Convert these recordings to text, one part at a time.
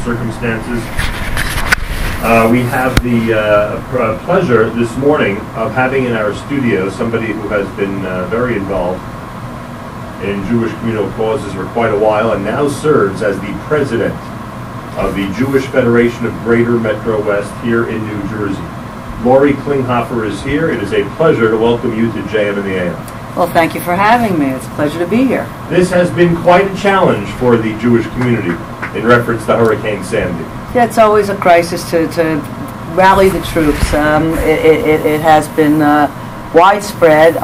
circumstances. We have the pleasure this morning of having in our studio somebody who has been very involved in Jewish communal causes for quite a while and now serves as the president of the Jewish Federation of Greater MetroWest here in New Jersey. Lori Klinghoffer is here. It is a pleasure to welcome you to JM in the AM. Well, thank you for having me. It's a pleasure to be here. This has been quite a challenge for the Jewish community in reference to Hurricane Sandy. Yeah, it's always a crisis to rally the troops. It has been widespread.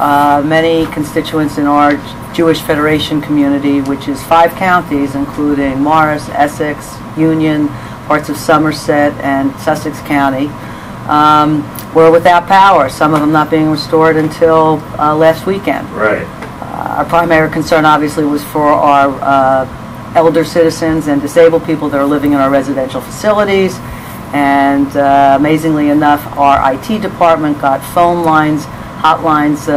Many constituents in our Jewish Federation community, which is 5 counties, including Morris, Essex, Union, parts of Somerset, and Sussex County, were without power, some of them not being restored until last weekend. Right. Our primary concern, obviously, was for our elder citizens and disabled people that are living in our residential facilities. And amazingly enough, our IT department got phone lines, hotlines,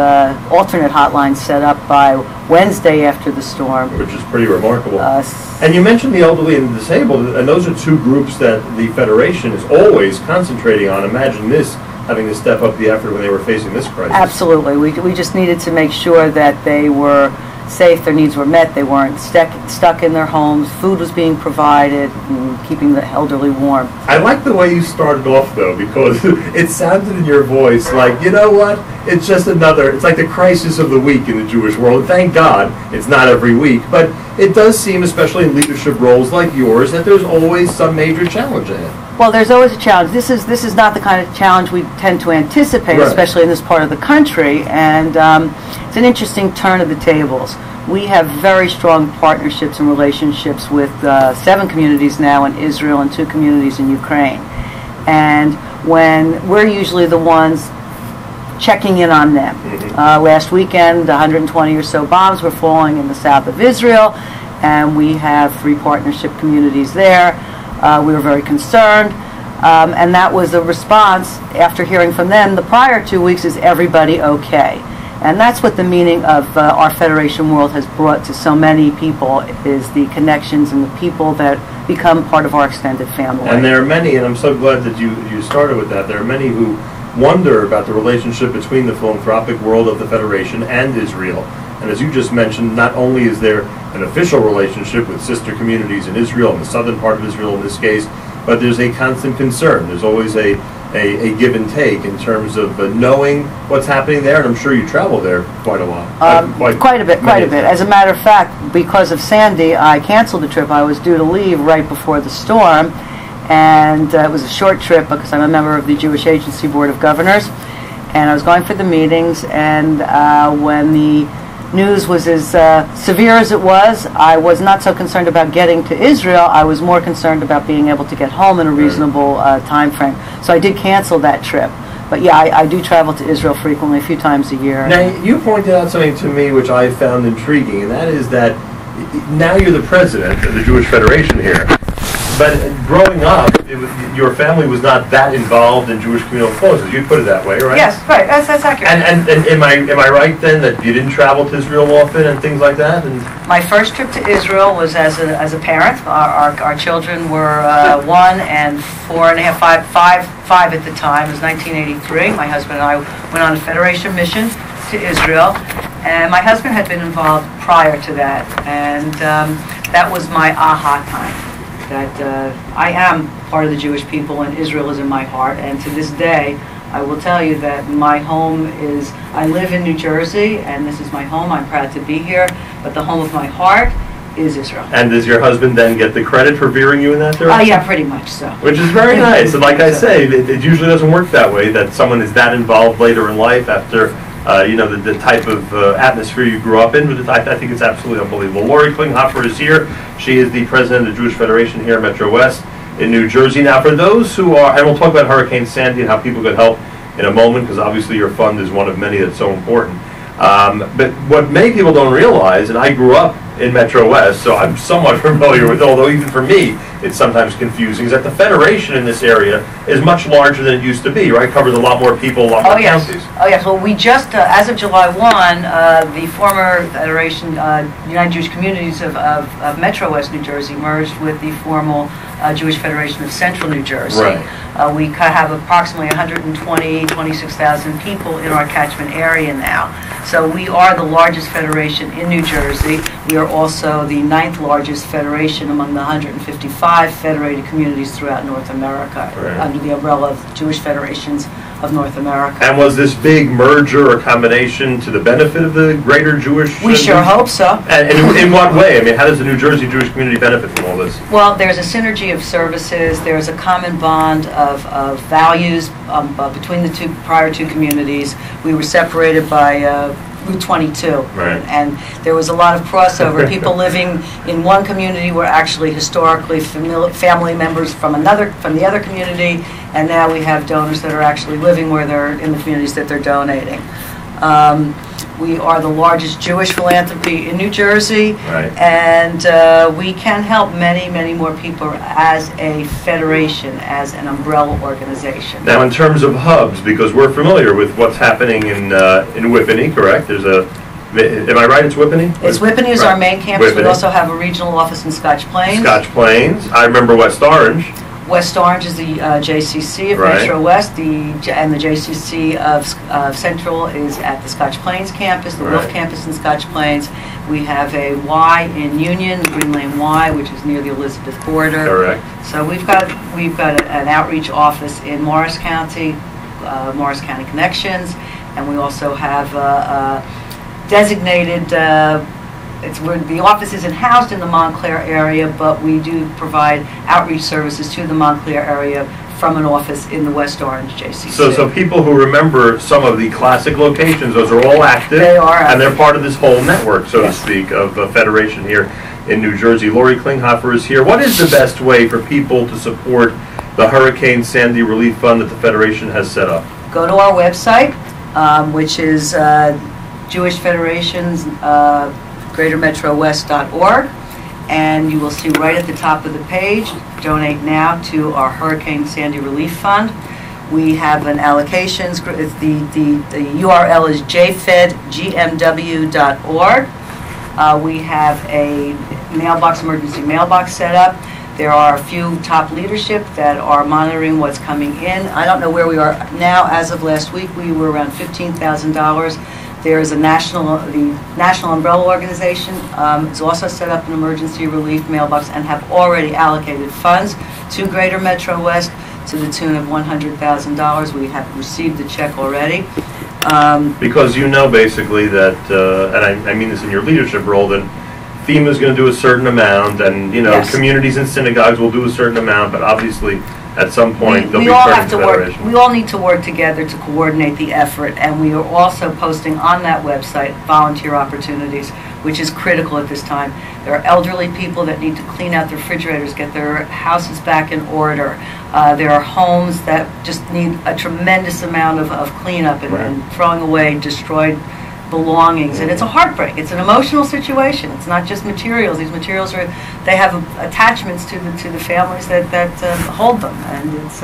alternate hotlines set up by Wednesday after the storm. Which is pretty remarkable. And you mentioned the elderly and the disabled, and those are 2 groups that the Federation is always concentrating on. Imagine this, having to step up the effort when they were facing this crisis. Absolutely. We just needed to make sure that they were safe, their needs were met, they weren't stuck in their homes, food was being provided, and keeping the elderly warm. I like the way you started off, though, because it sounded in your voice like, you know what, it's just it's like the crisis of the week in the Jewish world. Thank God it's not every week, but it does seem, especially in leadership roles like yours, that there's always some major challenge ahead. Well, there's always a challenge. This is not the kind of challenge we tend to anticipate, right, especially in this part of the country, and it's an interesting turn of the tables. We have very strong partnerships and relationships with 7 communities now in Israel and 2 communities in Ukraine. And when we're usually the ones checking in on them. Last weekend, 120 or so bombs were falling in the south of Israel, and we have 3 partnership communities there. We were very concerned, and that was a response after hearing from them. The prior 2 weeks is everybody okay? And that's what the meaning of our Federation world has brought to so many people, is the connections and the people that become part of our extended family. And there are many, and I'm so glad that you started with that, there are many who wonder about the relationship between the philanthropic world of the Federation and Israel. And as you just mentioned, not only is there an official relationship with sister communities in Israel, in the southern part of Israel in this case, but there's a constant concern. There's always a give and take in terms of knowing what's happening there, and I'm sure you travel there quite a lot. Quite a bit. As a matter of fact, because of Sandy, I canceled the trip. I was due to leave right before the storm, and it was a short trip because I'm a member of the Jewish Agency Board of Governors, and I was going for the meetings, and when the news was as severe as it was, I was not so concerned about getting to Israel. I was more concerned about being able to get home in a reasonable time frame. So I did cancel that trip. But yeah, I do travel to Israel frequently, a few times a year. Now, you pointed out something to me which I found intriguing, and that is that now you're the president of the Jewish Federation here. But growing up, your family was not that involved in Jewish communal causes. You put it that way, right? Yes, right. That's accurate. And am I right then that you didn't travel to Israel often and things like that? And my first trip to Israel was as a parent. Our children were 1 and 4.5, 5 at the time. It was 1983. My husband and I went on a Federation mission to Israel, and my husband had been involved prior to that, and that was my aha time. That I am part of the Jewish people and Israel is in my heart, and to this day I will tell you that my home is, I live in New Jersey and this is my home, I'm proud to be here, but the home of my heart is Israel. And does your husband then get the credit for veering you in that direction? Yeah, pretty much so. Which is very nice, and like I say, it usually doesn't work that way, that someone is that involved later in life after the type of atmosphere you grew up in. But I think it's absolutely unbelievable. Lori Klinghoffer is here. She is the president of the Jewish Federation here in MetroWest in New Jersey. Now, for those who are, and we'll talk about Hurricane Sandy and how people could help in a moment, because obviously your fund is one of many that's so important. But what many people don't realize, and I grew up in MetroWest, so I'm somewhat familiar with, although even for me, it's sometimes confusing, is that the federation in this area is much larger than it used to be, right? Covers a lot more people, a lot more counties. Oh yes. Well, we just, as of July 1, the former Federation, United Jewish Communities of MetroWest, New Jersey, merged with the formal Jewish Federation of Central New Jersey. Right. We have approximately 26,000 people in our catchment area now. So we are the largest federation in New Jersey. We are also the 9th largest federation among the 155 federated communities throughout North America, under the umbrella of Jewish Federations of North America. And was this big merger or combination to the benefit of the greater Jewish? We sure hope so. And in what way? I mean, how does the New Jersey Jewish community benefit from all this? Well, there's a synergy of services. There's a common bond of values between the prior two communities. We were separated by Route 22, right. And there was a lot of crossover. People living in one community were actually historically family members from the other community, and now we have donors that are actually living where they're in the communities that they're donating. We are the largest Jewish philanthropy in New Jersey, right. And we can help many, many more people as a federation, as an umbrella organization. Now, in terms of hubs, because we're familiar with what's happening in Whippany, correct? There's a, am I right? It's Whippany. It's Whippany is our main campus. We also have a regional office in Scotch Plains. Scotch Plains. I remember West Orange. West Orange is the JCC of MetroWest, and the JCC of Central is at the Scotch Plains campus, the Wolf campus in Scotch Plains. We have a Y in Union, Green Lane Y, which is near the Elizabeth border. Correct. So we've got an outreach office in Morris County, Morris County Connections, and we also have designated. The office isn't housed in the Montclair area, but we do provide outreach services to the Montclair area from an office in the West Orange JCC. So people who remember some of the classic locations, those are all active. They are active. And they're part of this whole network, so to speak, of a federation here in New Jersey. Lori Klinghoffer is here. What is the best way for people to support the Hurricane Sandy Relief Fund that the Federation has set up? Go to our website, which is Jewish Federations GreaterMetroWest.org, and you will see right at the top of the page, donate now to our Hurricane Sandy Relief Fund. We have an allocations, the URL is jfedgmw.org. We have a emergency mailbox set up. There are a few top leadership that are monitoring what's coming in. I don't know where we are now. As of last week, we were around $15,000. There is the National Umbrella Organization has also set up an emergency relief mailbox and have already allocated funds to Greater MetroWest to the tune of $100,000. We have received the check already. Because you know basically that, and I mean this in your leadership role, that FEMA is going to do a certain amount, and communities and synagogues will do a certain amount, but obviously at some point they'll be turning to federation. We all need to work together to coordinate the effort, and we are also posting on that website volunteer opportunities, which is critical at this time. There are elderly people that need to clean out their refrigerators, get their houses back in order. There are homes that just need a tremendous amount of cleanup and throwing away destroyed belongings, and it's a heartbreak. It's an emotional situation. It's not just materials. These materials they have attachments to the families that hold them, and it's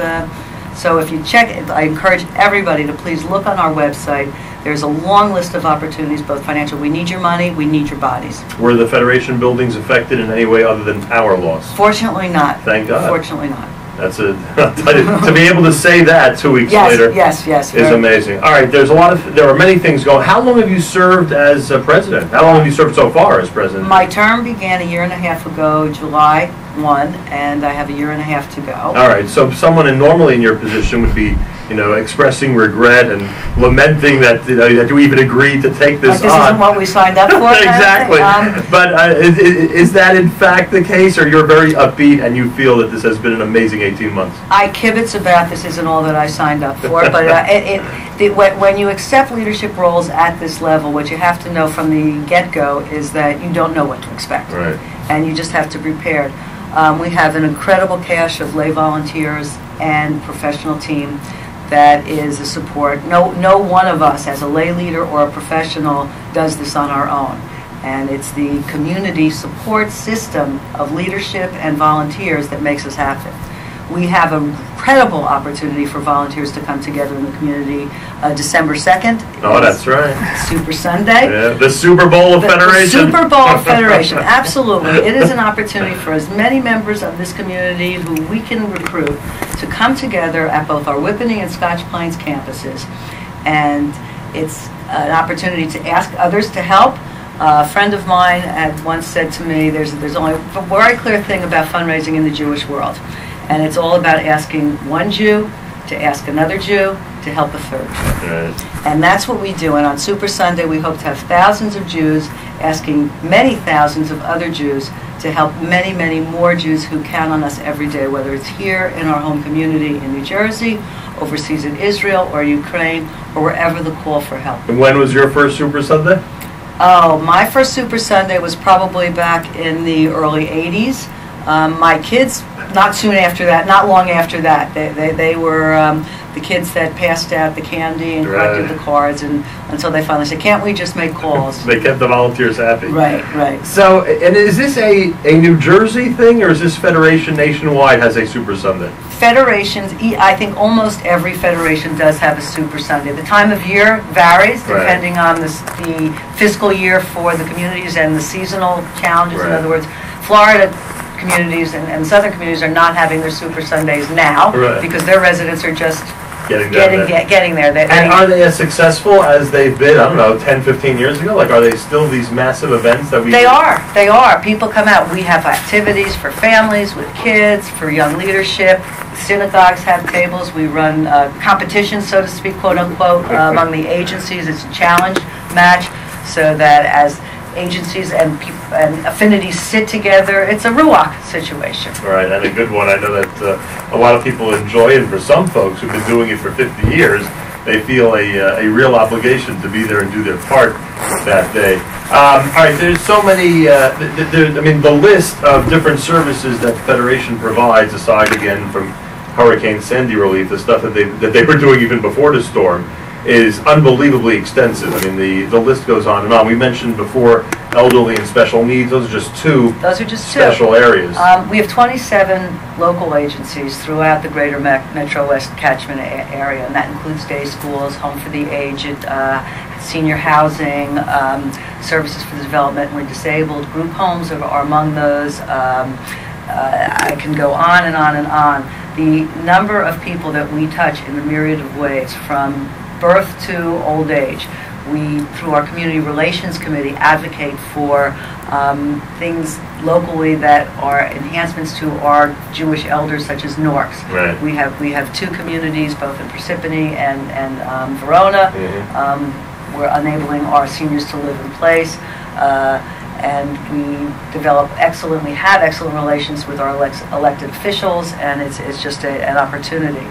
so if you check it, I encourage everybody to please look on our website. There's a long list of opportunities, both financial. We need your money. We need your bodies. Were the Federation buildings affected in any way other than power loss? Fortunately not. Thank God. Fortunately not. That's to be able to say that 2 weeks later is amazing. All right, there are many things going. How long have you served as president? How long have you served so far as president? My term began a year and a half ago, July 1, and I have a year and a half to go. All right, so someone normally in your position would be, expressing regret and lamenting that that you even agreed to take this on. This isn't what we signed up for. Exactly. But is that in fact the case, or you're very upbeat and you feel that this has been an amazing 18 months? I kibitz about this isn't all that I signed up for, but when you accept leadership roles at this level, what you have to know from the get-go is that you don't know what to expect. Right. And you just have to prepare. We have an incredible cache of lay volunteers and professional team that is a support. No one of us as a lay leader or a professional does this on our own. And it's the community support system of leadership and volunteers that makes us happen. We have an incredible opportunity for volunteers to come together in the community. December 2nd. Oh, that's right. Super Sunday. Yeah, the Super Bowl of Federation. The Super Bowl of Federation, absolutely. It is an opportunity for as many members of this community who we can recruit to come together at both our Whippany and Scotch Plains campuses. And it's an opportunity to ask others to help. A friend of mine had once said to me, there's only a very clear thing about fundraising in the Jewish world. And it's all about asking one Jew to ask another Jew to help a third Jew. Right. And that's what we do. And on Super Sunday, we hope to have thousands of Jews asking many thousands of other Jews to help many, many more Jews who count on us every day, whether it's here in our home community in New Jersey, overseas in Israel or Ukraine, or wherever the call for help. And when was your first Super Sunday? Oh, my first Super Sunday was probably back in the early 80s. My kids, not soon after that, not long after that, they were the kids that passed out the candy and collected the cards, and until they finally said, can't we just make calls? They kept the volunteers happy. Right, right. So, and is this a New Jersey thing, or is this Federation nationwide has a Super Sunday? Federations, I think almost every federation does have a Super Sunday. The time of year varies depending on the fiscal year for the communities and the seasonal challenges. In other words, Florida communities and southern communities are not having their Super Sundays now because their residents are just getting there. And are they as successful as they've been, I don't know, 10, 15 years ago? Like, are they still these massive events that we... They are. People come out. We have activities for families, with kids, for young leadership. Synagogues have tables. We run competitions, so to speak, quote unquote, among the agencies. It's a challenge match so that as agencies and affinities sit together, it's a ruach situation. Right, and a good one. I know that a lot of people enjoy it, and for some folks who've been doing it for 50 years, they feel a real obligation to be there and do their part that day. All right, there's so many, I mean, the list of different services that the Federation provides, aside again from Hurricane Sandy relief, the stuff that they were doing even before the storm, is unbelievably extensive. I mean, the list goes on and on. We mentioned before elderly and special needs. Those are just two special areas. We have 27 local agencies throughout the Greater MetroWest catchment area, and that includes day schools, home for the aged, senior housing, services for the development and disabled, group homes are among those. I can go on and on and on. The number of people that we touch in a myriad of ways, from birth to old age. We, through our Community Relations Committee, advocate for things locally that are enhancements to our Jewish elders, such as NORCs. Right. We have two communities, both in Parsippany and Verona. Mm-hmm. We're enabling our seniors to live in place. And we have excellent relations with our elected officials, and it's just an opportunity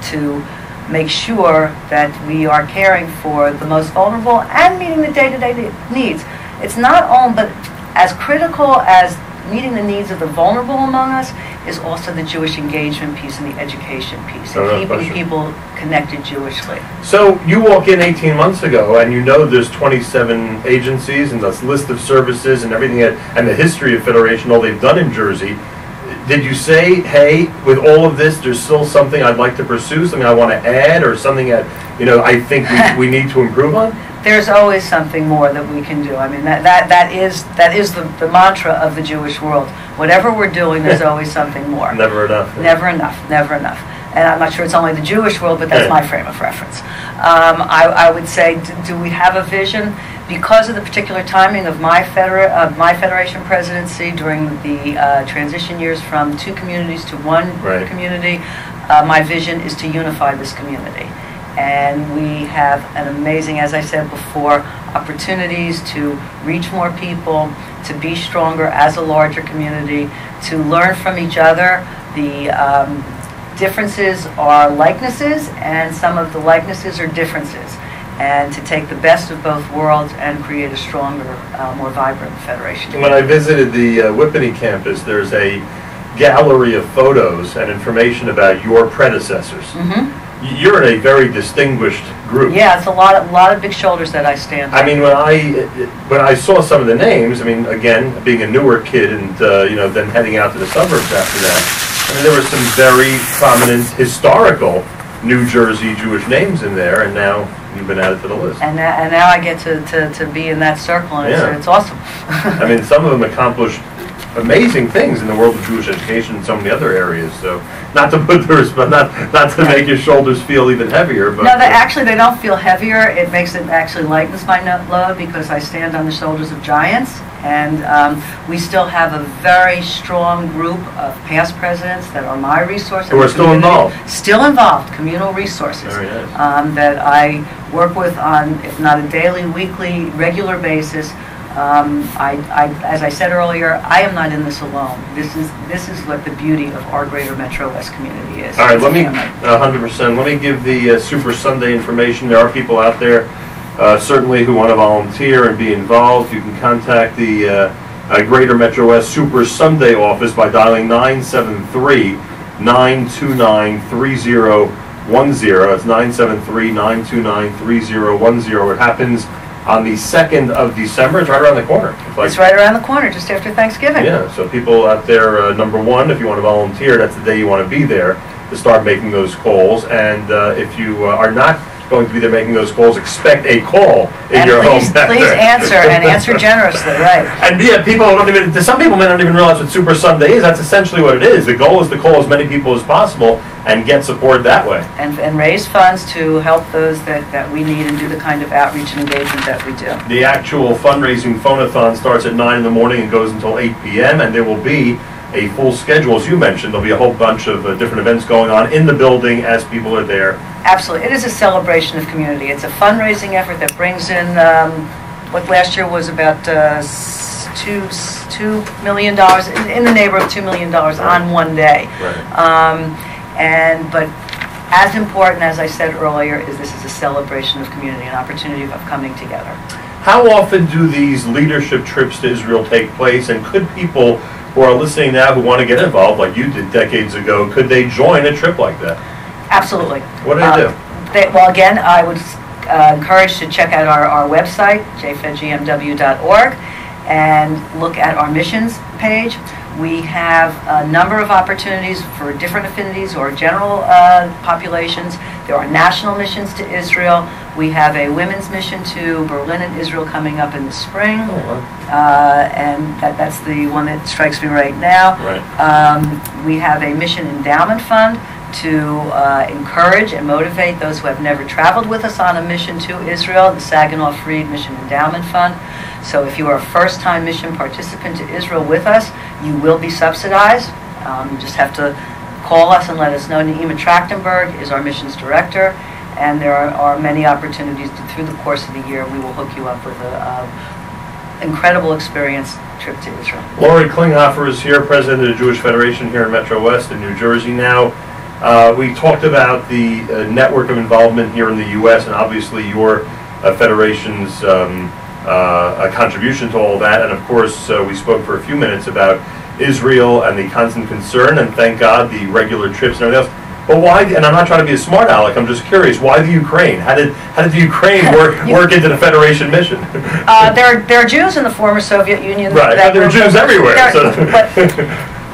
to make sure that we are caring for the most vulnerable and meeting the day-to-day needs. It's not only, but as critical as meeting the needs of the vulnerable among us is also the Jewish engagement piece and the education piece, and keeping people connected Jewishly. So you walk in 18 months ago and you know there's 27 agencies and this list of services and everything and the history of Federation, all they've done in Jersey. Did you say, hey, with all of this, there's still something I'd like to pursue, something I want to add, or something that, I think we need to improve on? There's always something more that we can do. I mean, that is the mantra of the Jewish world. Whatever we're doing, there's always something more. Never enough. Never enough. Never enough. And I'm not sure it's only the Jewish world, but that's my frame of reference. I would say, do we have a vision? Because of the particular timing of my Federation presidency during the transition years from two communities to one community, my vision is to unify this community. And we have an amazing, as I said before, opportunities to reach more people, to be stronger as a larger community, to learn from each other. The differences are likenesses, and some of the likenesses are differences. And to take the best of both worlds and create a stronger, more vibrant Federation. When I visited the Whippany campus, there's a gallery of photos and information about your predecessors. Mm-hmm. you're in a very distinguished group. Yeah, it's a lot of big shoulders that I stand on. I mean, when I saw some of the names, I mean, again, being a Newark kid and then heading out to the suburbs after that, I mean, there were some very prominent historical New Jersey Jewish names in there, and now you've been added to the list. And now I get to be in that circle, and it's awesome. I mean, some of them accomplished amazing things in the world of Jewish education and so many other areas. So, not to put not to make your shoulders feel even heavier. But no, they don't feel heavier. It makes it actually lightens my load because I stand on the shoulders of giants, and we still have a very strong group of past presidents that are my resource. Who are still involved. Still involved, communal resources. Very nice. That I work with on, if not a daily, weekly, regular basis. As I said earlier, I am not in this alone. This is what the beauty of our Greater MetroWest community is. All right, let me 100%. Let me give the Super Sunday information. There are people out there certainly who want to volunteer and be involved. You can contact the Greater MetroWest Super Sunday office by dialing 973-929-3010. That's 973-929-3010. It happens on the 2nd of December. It's right around the corner. It's right around the corner, just after Thanksgiving. Yeah, so people out there, number one, if you want to volunteer, that's the day you want to be there to start making those calls. And if you are not going to be there making those calls, expect a call in your home. Please answer, and answer generously, right. And yeah, some people may not even realize what Super Sunday is. That's essentially what it is. The goal is to call as many people as possible and get support that way. And raise funds to help those that we need and do the kind of outreach and engagement that we do. The actual fundraising phone-a-thon starts at 9 in the morning and goes until 8 p.m. and there will be a full schedule, as you mentioned. There'll be a whole bunch of different events going on in the building as people are there. Absolutely. It is a celebration of community. It's a fundraising effort that brings in what last year was about $2 million, in the neighborhood of $2 million on one day. Right. But as important, as I said earlier, is this is a celebration of community, an opportunity of coming together. How often do these leadership trips to Israel take place, and could people who are listening now who want to get involved, like you did decades ago, could they join a trip like that? Absolutely. What do they do? Well, again, I would encourage to check out our website, jfedgmw.org, and look at our missions page. We have a number of opportunities for different affinities or general populations. There are national missions to Israel. We have a women's mission to Berlin and Israel coming up in the spring. Oh, wow. And that's the one that strikes me right now. Right. We have a mission endowment fund to encourage and motivate those who have never traveled with us on a mission to Israel, the Saginaw Freed Mission Endowment Fund. So if you are a first-time mission participant to Israel with us, you will be subsidized. You just have to call us and let us know. Naima Trachtenberg is our missions director, and there are many opportunities through the course of the year. We will hook you up with an incredible experience trip to Israel. Lori Klinghoffer is here, president of the Jewish Federation here in MetroWest in New Jersey now. We talked about the network of involvement here in the U.S. and obviously your federation's contribution to all that. And of course, we spoke for a few minutes about Israel and the constant concern, and thank God the regular trips and everything else. But why? And I'm not trying to be a smart aleck. I'm just curious. Why the Ukraine? How did the Ukraine work into the Federation mission? There are Jews in the former Soviet Union. Right. There are Jews everywhere.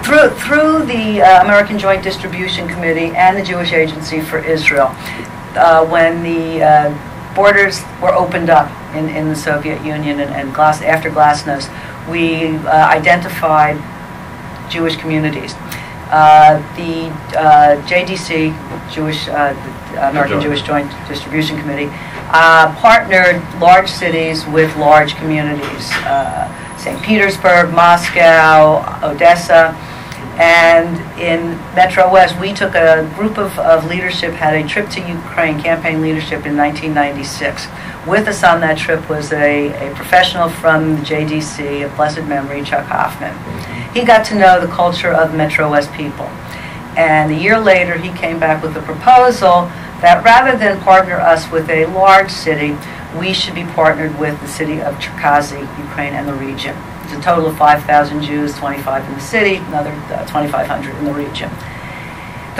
Through the American Joint Distribution Committee and the Jewish Agency for Israel, when the borders were opened up in the Soviet Union and after Glasnost, we identified Jewish communities. The JDC, American Jewish Joint Distribution Committee, partnered large cities with large communities, St. Petersburg, Moscow, Odessa. And in MetroWest, we took a group of leadership, had a trip to Ukraine, campaign leadership in 1996. With us on that trip was a professional from the JDC of blessed memory, Chuck Hoffman. He got to know the culture of MetroWest people. And a year later, he came back with a proposal that rather than partner us with a large city, we should be partnered with the city of Cherkasy, Ukraine, and the region. It's a total of 5,000 Jews, 25 in the city, another 2,500 in the region.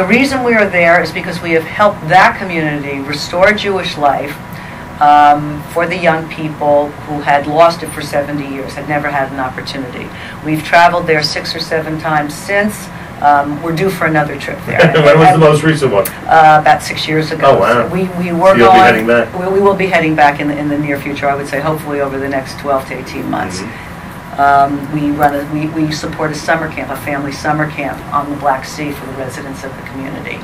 The reason we are there is because we have helped that community restore Jewish life for the young people who had lost it for 70 years, had never had an opportunity. We've traveled there 6 or 7 times since. We're due for another trip there. When was the most recent one? About 6 years ago. Oh, wow. So we were so you'll be heading back? We will be heading back in the near future, I would say, hopefully over the next 12 to 18 months. We support a summer camp, a family summer camp on the Black Sea for the residents of the community.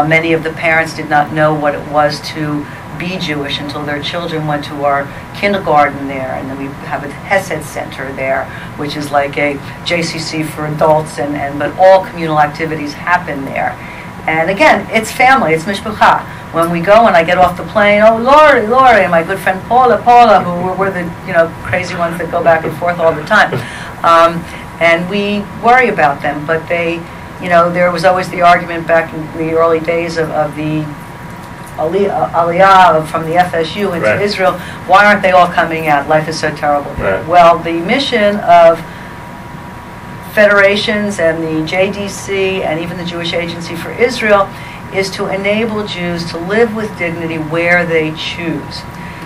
Many of the parents did not know what it was to be Jewish until their children went to our kindergarten there, and then we have a Hesed Center there, which is like a JCC for adults, but all communal activities happen there. And again, it's family, it's mishpucha. When we go and I get off the plane, oh, Lori, and my good friend Paula, who we're the crazy ones that go back and forth all the time, and we worry about them. But they, there was always the argument back in the early days of the Aliyah from the FSU into Israel. Why aren't they all coming out? Life is so terrible here. Right. Well, the mission of federations and the JDC and even the Jewish Agency for Israel is to enable Jews to live with dignity where they choose.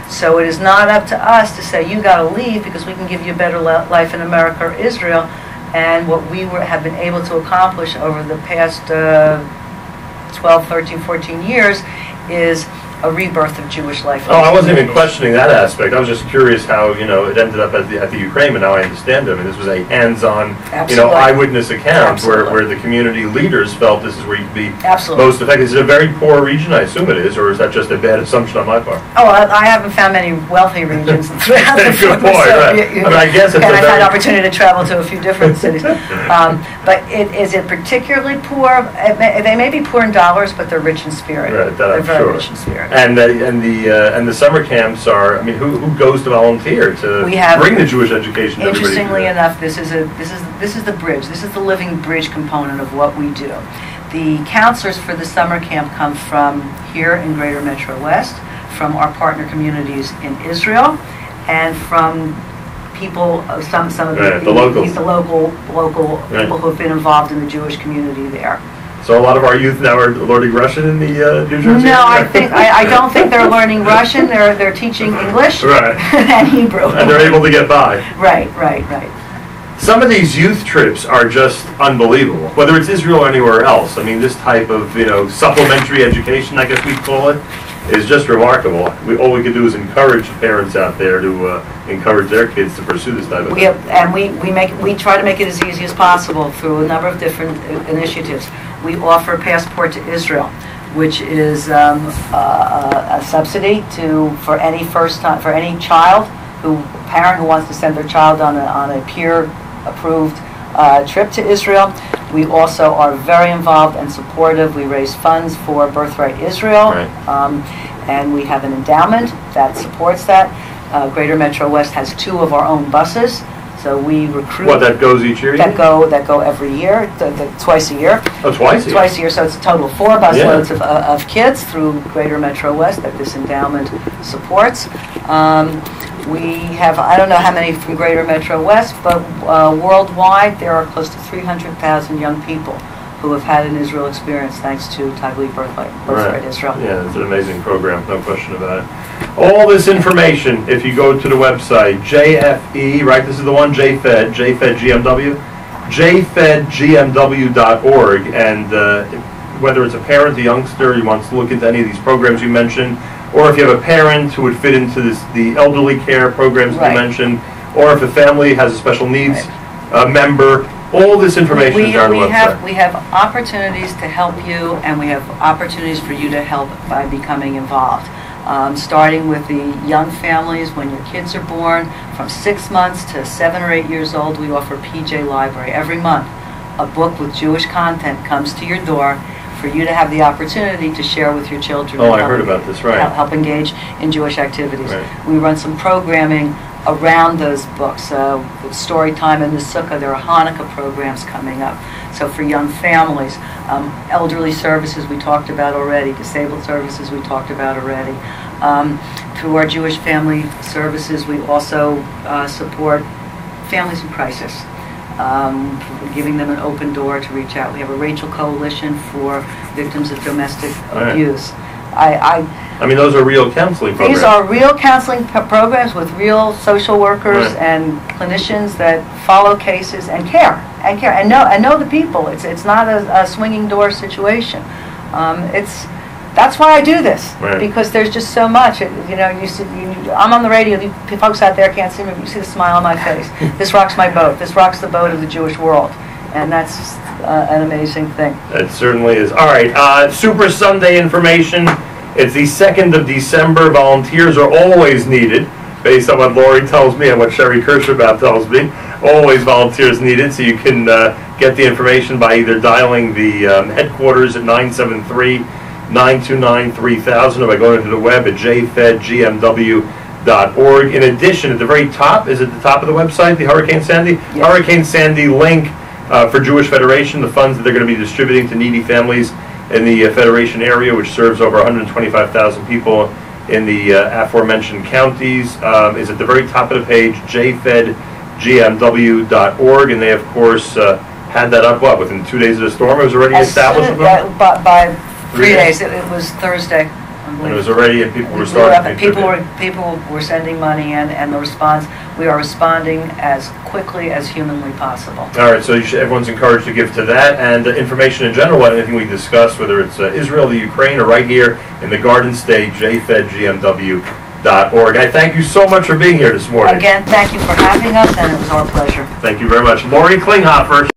So it is not up to us to say, you got to leave because we can give you a better life in America or Israel. And what we have been able to accomplish over the past 12, 13, 14 years is a rebirth of Jewish life. Oh, I wasn't even questioning that aspect. I was just curious how, it ended up at the Ukraine, but now I understand it. I mean, this was a hands-on, eyewitness account where the community leaders felt this is where you could be most effective. Is it a very poor region? I assume it is, or is that just a bad assumption on my part? Oh, I haven't found many wealthy regions throughout the Good point, right. I guess it's I've had opportunity to travel to a few different cities. But is it particularly poor? They may be poor in dollars, but they're rich in spirit. Right, they're very rich in spirit. And the summer camps are. I mean, who goes to volunteer to bring the Jewish education to everybody? Interestingly enough, this is the bridge. This is the living bridge component of what we do. The counselors for the summer camp come from here in Greater MetroWest, from our partner communities in Israel, and from people, some of the local people who have been involved in the Jewish community there. So a lot of our youth now are learning Russian in the New Jersey No, I don't think they're learning Russian. They're teaching English and Hebrew. And they're able to get by. Right. Some of these youth trips are just unbelievable, whether it's Israel or anywhere else. I mean, this type of supplementary education, I guess we'd call it, is just remarkable. All we can do is encourage parents out there to encourage their kids to pursue this type of thing. We try to make it as easy as possible through a number of different initiatives. We offer a passport to Israel, which is a subsidy for any parent who wants to send their child on a peer-approved trip to Israel. We also are very involved and supportive. We raise funds for Birthright Israel, and we have an endowment that supports that. Greater MetroWest has 2 of our own buses, so we recruit. What, that goes each year? That go every year, twice a year. Oh, twice a year? Twice a year, so it's a total of 4 busloads of kids through Greater MetroWest that this endowment supports. We have, I don't know how many from Greater MetroWest, but worldwide there are close to 300,000 young people who have had an Israel experience thanks to Taglit Birthright Israel. Yeah, it's an amazing program, no question about it. All this information, if you go to the website, JFE, right, this is the one, JFED GMW, jfedgmw.org, and whether it's a parent, a youngster, who wants to look into any of these programs you mentioned, or if you have a parent who would fit into the elderly care programs you mentioned, or if a family has a special needs member, all this information is on the website. We have opportunities to help you, and we have opportunities for you to help by becoming involved. Starting with the young families, when your kids are born, from 6 months to 7 or 8 years old, we offer PJ Library. Every month, a book with Jewish content comes to your door for you to have the opportunity to share with your children. Oh, I heard about this, right. Help engage in Jewish activities. Right. We run some programming around those books. With Story Time in the Sukkah, there are Hanukkah programs coming up. So for young families, elderly services we talked about already, disabled services we talked about already. Through our Jewish Family Services, we also support families in crisis. giving them an open door to reach out. We have a Rachel Coalition for victims of domestic abuse. I mean, those are real counseling programs. These are real counseling programs with real social workers and clinicians that follow cases and care and know the people. It's not a swinging door situation. That's why I do this, because there's just so much. I'm on the radio. The folks out there can't see me, but you see the smile on my face. This rocks my boat. This rocks the boat of the Jewish world, and that's just an amazing thing. It certainly is. All right, Super Sunday information. It's the 2nd of December. Volunteers are always needed, based on what Lori tells me and what Sherry Kirschenbaum tells me. Always volunteers needed, so you can get the information by either dialing the headquarters at 973-929-3000 or by going to the web at jfedgmw.org. In addition, at the very top, is at the top of the website, the Hurricane Sandy? Yes. Hurricane Sandy link for Jewish Federation, the funds that they're going to be distributing to needy families in the Federation area, which serves over 125,000 people in the aforementioned counties, is at the very top of the page, jfedgmw.org, and they, of course, had that up, within 2 days of the storm? It was already established? By 3 days. It was Thursday. And it was already, and people were starting. People were sending money in, and the response, we are responding as quickly as humanly possible. All right, so everyone's encouraged to give to that, and information in general on anything we discuss, whether it's Israel, the Ukraine, or right here in the Garden State, jfedgmw.org. I thank you so much for being here this morning. Again, thank you for having us, and it was our pleasure. Thank you very much. Lori Klinghoffer.